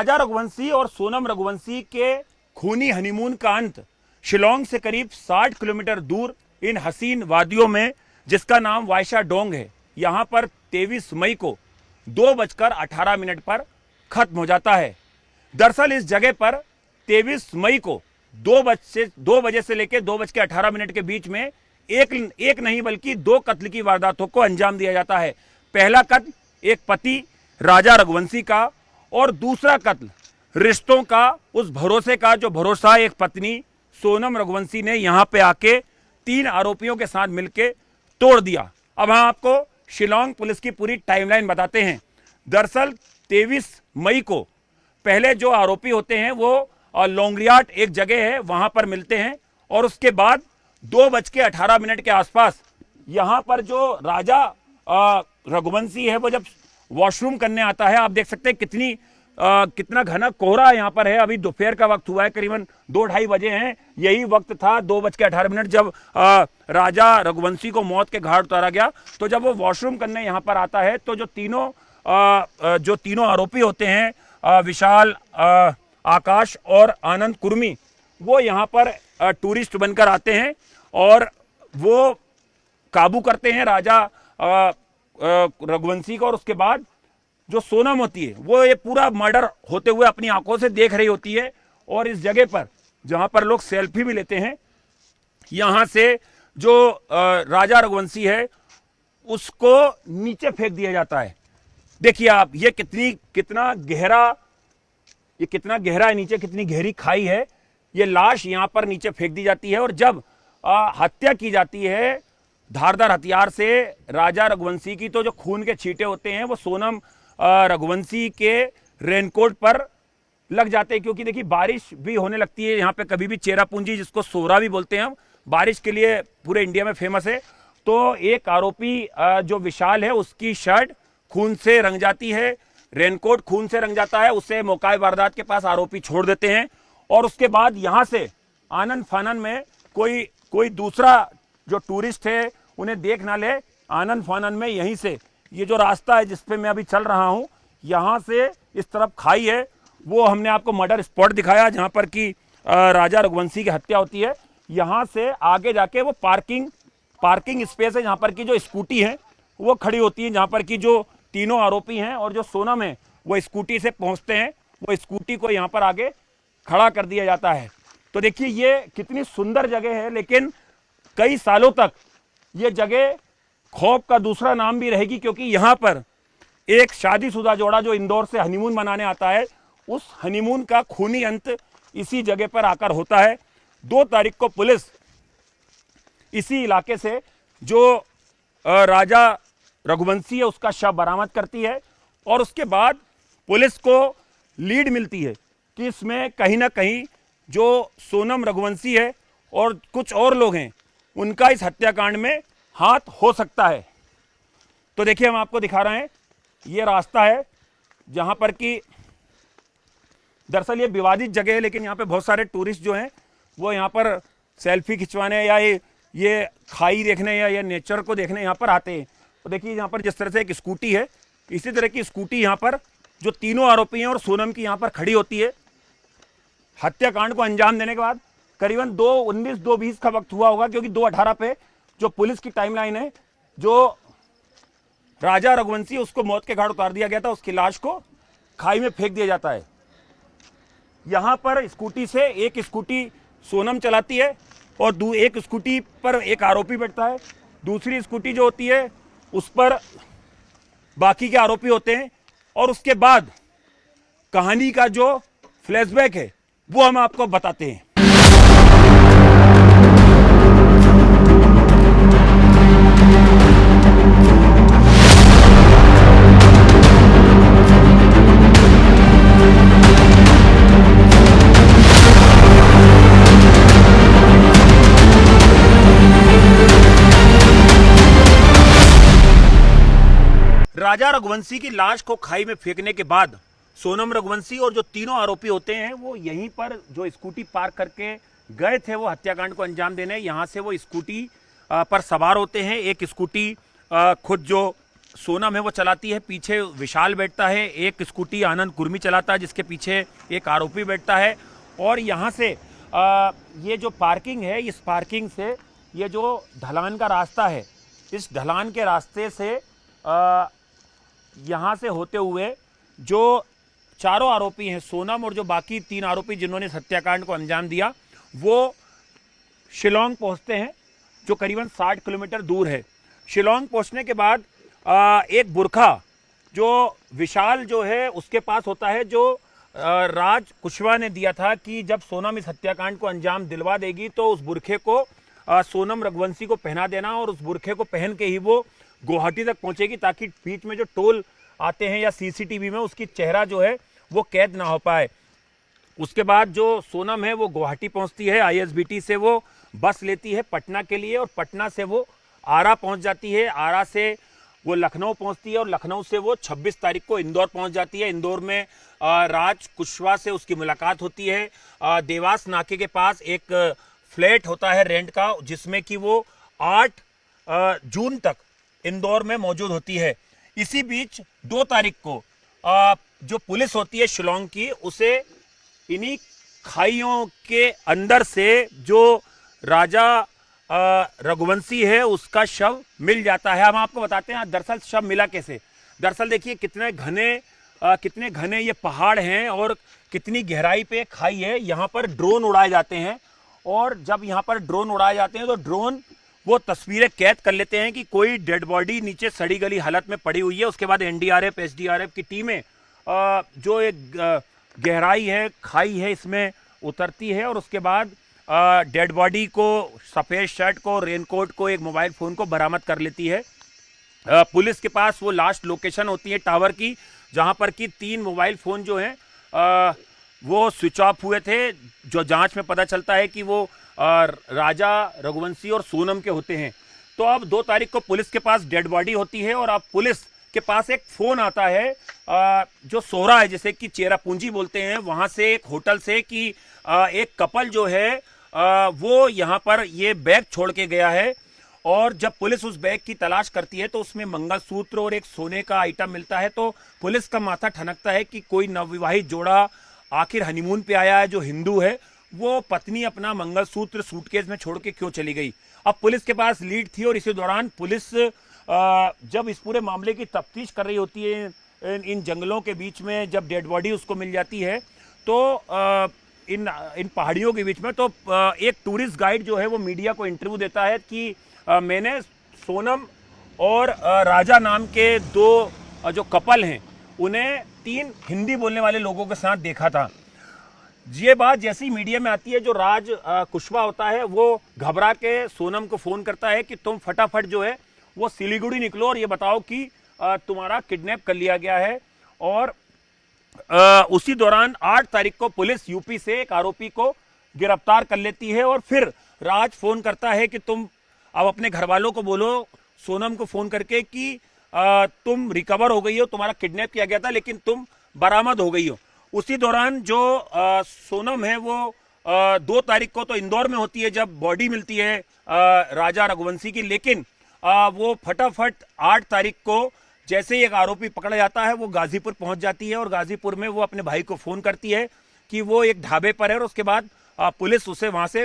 राजा रघुवंशी और सोनम रघुवंशी के खूनी हनीमून का अंत शिलोंग से करीब 60 किलोमीटर दूर इन हसीन वादियों में, जिसका नाम वायशा डोंग है, यहां पर 23 मई को 2:18 पर खत्म हो जाता है। दरअसल इस जगह पर 23 मई को 2 बजे से लेकर 2:18 के बीच में एक नहीं बल्कि 2 कत्ल की वारदातों को अंजाम दिया जाता है। पहला कत्ल एक पति राजा रघुवंशी का और दूसरा कत्ल रिश्तों का, उस भरोसे का जो भरोसा एक पत्नी सोनम रघुवंशी ने यहां पे आके 3 आरोपियों के साथ मिलकर तोड़ दिया। अब हम आपको शिलोंग पुलिस की पूरी टाइमलाइन बताते हैं। दरअसल 23 मई को पहले जो आरोपी होते हैं वो लोंगरियाट एक जगह है वहां पर मिलते हैं और उसके बाद 2:18 के आसपास यहां पर जो राजा रघुवंशी है वो जब वॉशरूम करने आता है, आप देख सकते हैं कितना घना कोहरा यहाँ पर है। अभी दोपहर का वक्त हुआ है, करीबन 2-2:30 बजे हैं। यही वक्त था 2:18 जब राजा रघुवंशी को मौत के घाट उतारा गया। तो जब वो वॉशरूम करने यहाँ पर आता है तो जो तीनों आरोपी होते हैं, विशाल, आकाश और आनंद कुर्मी, वो यहाँ पर टूरिस्ट बनकर आते हैं और वो काबू करते हैं राजा रघुवंशी को। और उसके बाद जो सोनम होती है वो ये पूरा मर्डर होते हुए अपनी आंखों से देख रही होती है और इस जगह पर जहां पर लोग सेल्फी भी लेते हैं, यहां से जो राजा रघुवंशी है उसको नीचे फेंक दिया जाता है। देखिए आप, ये कितना गहरा है नीचे, कितनी गहरी खाई है। ये लाश यहां पर नीचे फेंक दी जाती है और जब हत्या की जाती है धारदार हथियार से राजा रघुवंशी की, तो जो खून के छींटे होते हैं वो सोनम रघुवंशी के रेनकोट पर लग जाते हैं। क्योंकि देखिए बारिश भी होने लगती है यहाँ पे, कभी भी चेरापूंजी, जिसको सोरा भी बोलते हैं हम, बारिश के लिए पूरे इंडिया में फेमस है। तो एक आरोपी जो विशाल है उसकी शर्ट खून से रंग जाती है, रेनकोट खून से रंग जाता है। उसे मौका वारदात के पास आरोपी छोड़ देते हैं और उसके बाद यहाँ से आनन फानन में कोई दूसरा जो टूरिस्ट है उन्हें देख ना ले, आनन फानन में यहीं से ये जो रास्ता है जिस पे मैं अभी चल रहा हूं, यहां से इस तरफ खाई है, वो हमने आपको मर्डर स्पॉट दिखाया जहां पर कि राजा रघुवंशी की हत्या होती है। यहां से आगे जाके वो पार्किंग स्पेस है जहां पर की जो स्कूटी है वो खड़ी होती है, जहां पर की जो तीनों आरोपी हैं और जो सोनम है वो स्कूटी से पहुंचते हैं। वो स्कूटी को यहाँ पर आगे खड़ा कर दिया जाता है। तो देखिए ये कितनी सुंदर जगह है, लेकिन कई सालों तक ये जगह खौफ का दूसरा नाम भी रहेगी, क्योंकि यहां पर एक शादीशुदा जोड़ा जो इंदौर से हनीमून मनाने आता है, उस हनीमून का खूनी अंत इसी जगह पर आकर होता है। 2 तारीख को पुलिस इसी इलाके से जो राजा रघुवंशी है उसका शव बरामद करती है और उसके बाद पुलिस को लीड मिलती है कि इसमें कहीं ना कहीं जो सोनम रघुवंशी है और कुछ और लोग हैं उनका इस हत्याकांड में हाथ हो सकता है। तो देखिए हम आपको दिखा रहे हैं, ये रास्ता है जहां पर कि दरअसल ये विवादित जगह है, लेकिन यहाँ पे बहुत सारे टूरिस्ट जो हैं वो यहाँ पर सेल्फी खिंचवाने या ये खाई देखने या ये नेचर को देखने यहाँ पर आते हैं। तो देखिए यहाँ पर जिस तरह से एक स्कूटी है, इसी तरह की स्कूटी यहाँ पर जो तीनों आरोपी हैं और सोनम की यहाँ पर खड़ी होती है। हत्याकांड को अंजाम देने के बाद करीबन 2:19 2:20 का वक्त हुआ होगा, क्योंकि 2:18 पे जो पुलिस की टाइमलाइन है, जो राजा रघुवंशी उसको मौत के घाट उतार दिया गया था, उसकी लाश को खाई में फेंक दिया जाता है। यहां पर स्कूटी से एक स्कूटी सोनम चलाती है और एक स्कूटी पर एक आरोपी बैठता है, दूसरी स्कूटी जो होती है उस पर बाकी के आरोपी होते हैं। और उसके बाद कहानी का जो फ्लैशबैक है वो हम आपको बताते हैं। राजा रघुवंशी की लाश को खाई में फेंकने के बाद सोनम रघुवंशी और जो तीनों आरोपी होते हैं वो यहीं पर जो स्कूटी पार्क करके गए थे वो हत्याकांड को अंजाम देने, यहां से वो स्कूटी पर सवार होते हैं। एक स्कूटी खुद जो सोनम है वो चलाती है, पीछे विशाल बैठता है, एक स्कूटी आनंद कुर्मी चलाता है जिसके पीछे एक आरोपी बैठता है। और यहाँ से ये जो पार्किंग है, इस पार्किंग से ये जो ढलान का रास्ता है, इस ढलान के रास्ते से यहाँ से होते हुए जो चारों आरोपी हैं, सोनम और जो बाकी 3 आरोपी जिन्होंने इस हत्याकांड को अंजाम दिया, वो शिलोंग पहुँचते हैं जो करीबन 60 किलोमीटर दूर है। शिलोंग पहुँचने के बाद एक बुरखा जो विशाल जो है उसके पास होता है, जो राज कुशवाहा ने दिया था कि जब सोनम इस हत्याकांड को अंजाम दिलवा देगी तो उस बुरखे को सोनम रघुवंशी को पहना देना और उस बुरखे को पहन के ही वो गुवाहाटी तक पहुंचेगी, ताकि बीच में जो टोल आते हैं या सीसीटीवी में उसकी चेहरा जो है वो कैद ना हो पाए। उसके बाद जो सोनम है वो गुवाहाटी पहुंचती है, आईएसबीटी से वो बस लेती है पटना के लिए और पटना से वो आरा पहुंच जाती है, आरा से वो लखनऊ पहुंचती है और लखनऊ से वो 26 तारीख को इंदौर पहुंच जाती है। इंदौर में राज कुशवाहा से उसकी मुलाकात होती है। देवास नाके के पास एक फ्लैट होता है रेंट का, जिसमें कि वो 8 जून तक इंदौर में मौजूद होती है। इसी बीच 2 तारीख को जो पुलिस होती है शिलोंग की, उसे इन्हीं खाइयों के अंदर से जो राजा रघुवंशी है उसका शव मिल जाता है। हम आपको बताते हैं दरअसल शव मिला कैसे। दरअसल देखिए कितने घने ये पहाड़ हैं और कितनी गहराई पे खाई है। यहाँ पर ड्रोन उड़ाए जाते हैं और जब यहाँ पर ड्रोन उड़ाए जाते हैं तो ड्रोन वो तस्वीरें कैद कर लेते हैं कि कोई डेड बॉडी नीचे सड़ी गली हालत में पड़ी हुई है। उसके बाद एनडीआरएफ एसडीआरएफ की टीमें जो एक गहराई है, खाई है, इसमें उतरती है और उसके बाद डेड बॉडी को, सफ़ेद शर्ट को, रेनकोट को, एक मोबाइल फ़ोन को बरामद कर लेती है। पुलिस के पास वो लास्ट लोकेशन होती है टावर की, जहां पर कि 3 मोबाइल फ़ोन जो हैं वो स्विच ऑफ हुए थे, जो जांच में पता चलता है कि वो राजा रघुवंशी और सोनम के होते हैं। तो अब 2 तारीख को पुलिस के पास डेड बॉडी होती है और अब पुलिस के पास एक फ़ोन आता है जो सोहरा है, जैसे कि चेरापूंजी बोलते हैं, वहाँ से एक होटल से कि एक कपल जो है वो यहाँ पर ये बैग छोड़ के गया है। और जब पुलिस उस बैग की तलाश करती है तो उसमें मंगलसूत्र और एक सोने का आइटम मिलता है। तो पुलिस का माथा ठनकता है कि कोई नवविवाहित जोड़ा आखिर हनीमून पे आया है जो हिंदू है, वो पत्नी अपना मंगलसूत्र सूटकेस में छोड़ के क्यों चली गई। अब पुलिस के पास लीड थी और इसी दौरान पुलिस जब इस पूरे मामले की तफ्तीश कर रही होती है इन जंगलों के बीच में, जब डेड बॉडी उसको मिल जाती है तो इन पहाड़ियों के बीच में, तो एक टूरिस्ट गाइड जो है वो मीडिया को इंटरव्यू देता है कि मैंने सोनम और राजा नाम के 2 जो कपल हैं उन्हें 3 हिंदी बोलने वाले लोगों के साथ देखा था। ये बात जैसी मीडिया में आती है, जो राज कुशवाहा होता है वो घबरा के सोनम को फ़ोन करता है कि तुम फटाफट जो है वो सिलीगुड़ी निकलो और ये बताओ कि तुम्हारा किडनैप कर लिया गया है। और उसी दौरान 8 तारीख को पुलिस यूपी से एक आरोपी को गिरफ्तार कर लेती है और फिर राज फ़ोन करता है कि तुम अब अपने घर वालों को बोलो, सोनम को फ़ोन करके कि तुम रिकवर हो गई हो, तुम्हारा किडनैप किया गया था लेकिन तुम बरामद हो गई हो। उसी दौरान जो सोनम है वो 2 तारीख को तो इंदौर में होती है जब बॉडी मिलती है राजा रघुवंशी की, लेकिन वो फटाफट 8 तारीख को जैसे ही एक आरोपी पकड़ा जाता है वो गाजीपुर पहुंच जाती है और गाजीपुर में वो अपने भाई को फ़ोन करती है कि वो एक ढाबे पर है और उसके बाद पुलिस उसे वहां से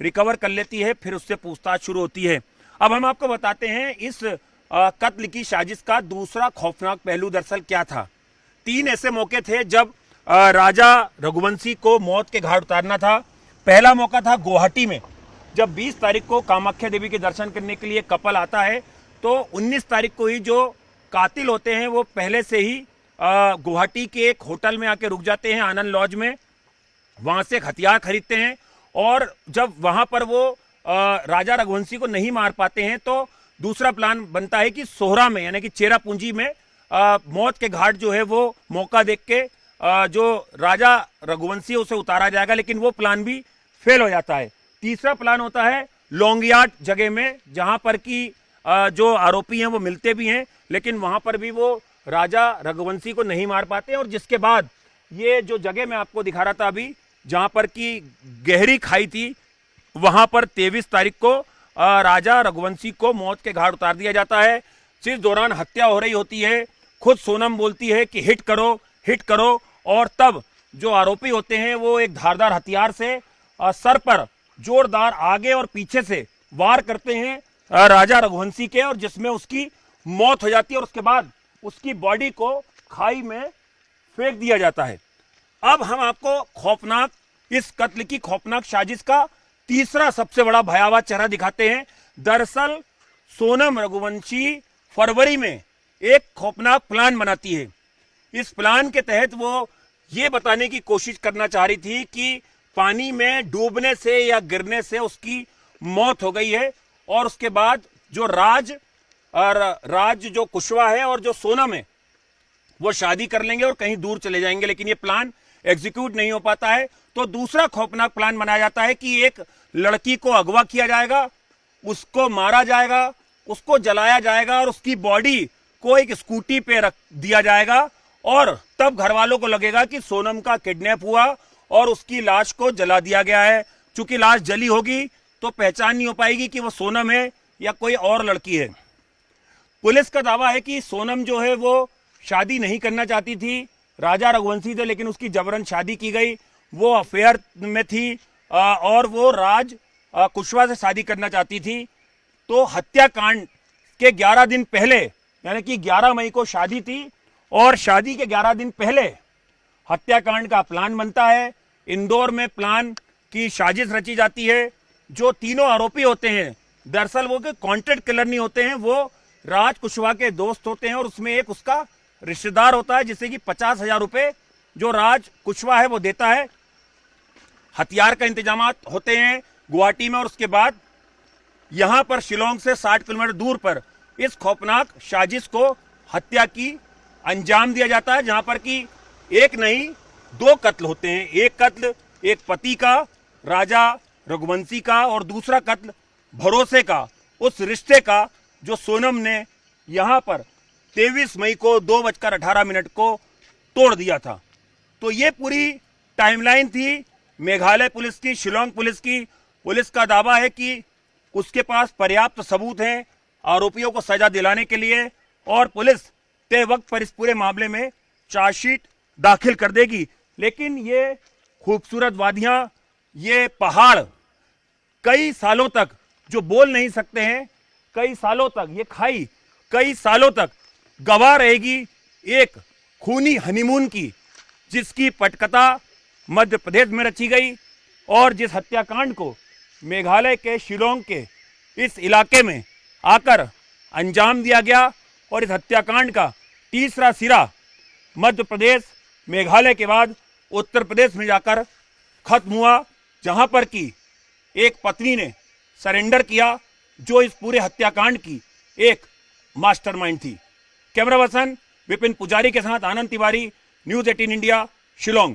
रिकवर कर लेती है। फिर उससे पूछताछ शुरू होती है। अब हम आपको बताते हैं इस कत्ल की साजिश का दूसरा खौफनाक पहलू दरअसल क्या था। 3 ऐसे मौके थे जब राजा रघुवंशी को मौत के घाट उतारना था। पहला मौका था गुवाहाटी में, जब 20 तारीख को कामाख्या देवी के दर्शन करने के लिए कपल आता है, तो 19 तारीख को ही जो कातिल होते हैं वो पहले से ही गुवाहाटी के एक होटल में आके रुक जाते हैं, आनंद लॉज में। वहां से एक हथियार खरीदते हैं और जब वहां पर वो राजा रघुवंशी को नहीं मार पाते हैं तो दूसरा प्लान बनता है कि सोहरा में, यानी कि चेरापूंजी में मौत के घाट जो है वो मौका देख के जो राजा रघुवंशी उसे उतारा जाएगा, लेकिन वो प्लान भी फेल हो जाता है। तीसरा प्लान होता है लौंगियाट जगह में, जहां पर कि जो आरोपी हैं वो मिलते भी हैं, लेकिन वहां पर भी वो राजा रघुवंशी को नहीं मार पाते। और जिसके बाद ये जो जगह मैं आपको दिखा रहा था अभी, जहां पर कि गहरी खाई थी, वहां पर 23 तारीख को राजा रघुवंशी को मौत के घाट उतार दिया जाता है। जिस दौरान हत्या हो रही होती है खुद सोनम बोलती है कि हिट करो, और तब जो आरोपी होते हैं वो एक धारदार हथियार से सर पर जोरदार आगे और पीछे से वार करते हैं राजा रघुवंशी के, और जिसमें उसकी मौत हो जाती है और उसके बाद उसकी बॉडी को खाई में फेंक दिया जाता है। अब हम आपको खौफनाक, इस कत्ल की खौफनाक साजिश का तीसरा सबसे बड़ा भयावह चेहरा दिखाते हैं। दरअसल सोनम रघुवंशी फरवरी में एक खौफनाक प्लान बनाती है। इस प्लान के तहत वो ये बताने की कोशिश करना चाह रही थी कि पानी में डूबने से या गिरने से उसकी मौत हो गई है, और उसके बाद जो राज जो कुशवाहा है और जो सोनम है वो शादी कर लेंगे और कहीं दूर चले जाएंगे, लेकिन ये प्लान एग्जीक्यूट नहीं हो पाता है। तो दूसरा खौफनाक प्लान बनाया जाता है कि एक लड़की को अगवा किया जाएगा, उसको मारा जाएगा, उसको जलाया जाएगा और उसकी बॉडी को एक स्कूटी पे रख दिया जाएगा, और तब घर वालों को लगेगा कि सोनम का किडनैप हुआ और उसकी लाश को जला दिया गया है। चूंकि लाश जली होगी तो पहचान नहीं हो पाएगी कि वो सोनम है या कोई और लड़की है। पुलिस का दावा है कि सोनम जो है वो शादी नहीं करना चाहती थी, राजा रघुवंशी थे, लेकिन उसकी जबरन शादी की गई। वो अफेयर में थी और वो राज कुशवाहा से शादी करना चाहती थी। तो हत्याकांड के 11 दिन पहले, यानी कि 11 मई को शादी थी, और शादी के 11 दिन पहले हत्याकांड का प्लान बनता है। इंदौर में प्लान की साजिश रची जाती है। जो तीनों आरोपी होते हैं दरअसल वो कॉन्ट्रैक्ट किलर नहीं होते हैं, वो राज कुशवाहा के दोस्त होते हैं, और उसमें एक उसका रिश्तेदार होता है जिसे कि 50,000 रुपए जो राज कुशवाहा है वो देता है। हथियार का इंतजाम होते हैं गुवाहाटी में, और उसके बाद यहां पर शिलोंग से 60 किलोमीटर दूर पर इस खौफनाक साजिश को, हत्या की अंजाम दिया जाता है, जहां पर कि एक नहीं 2 कत्ल होते हैं। एक कत्ल एक पति का, राजा रघुवंशी का, और दूसरा कत्ल भरोसे का, उस रिश्ते का जो सोनम ने यहां पर 23 मई को 2:18 को तोड़ दिया था। तो ये पूरी टाइमलाइन थी मेघालय पुलिस की, शिलोंग पुलिस की। पुलिस का दावा है कि उसके पास पर्याप्त सबूत हैं आरोपियों को सजा दिलाने के लिए, और पुलिस तय वक्त पर इस पूरे मामले में चार्जशीट दाखिल कर देगी। लेकिन ये खूबसूरत वादियां, ये पहाड़ कई सालों तक जो बोल नहीं सकते हैं, कई सालों तक ये खाई कई सालों तक गवाह रहेगी एक खूनी हनीमून की, जिसकी पटकथा मध्य प्रदेश में रची गई, और जिस हत्याकांड को मेघालय के शिलोंग के इस इलाके में आकर अंजाम दिया गया। और इस हत्याकांड का तीसरा सिरा मध्य प्रदेश, मेघालय के बाद उत्तर प्रदेश में जाकर खत्म हुआ, जहां पर कि एक पत्नी ने सरेंडर किया जो इस पूरे हत्याकांड की एक मास्टरमाइंड थी। कैमरा पर्सन विपिन पुजारी के साथ आनंद तिवारी, न्यूज़ 18 इंडिया, शिलोंग।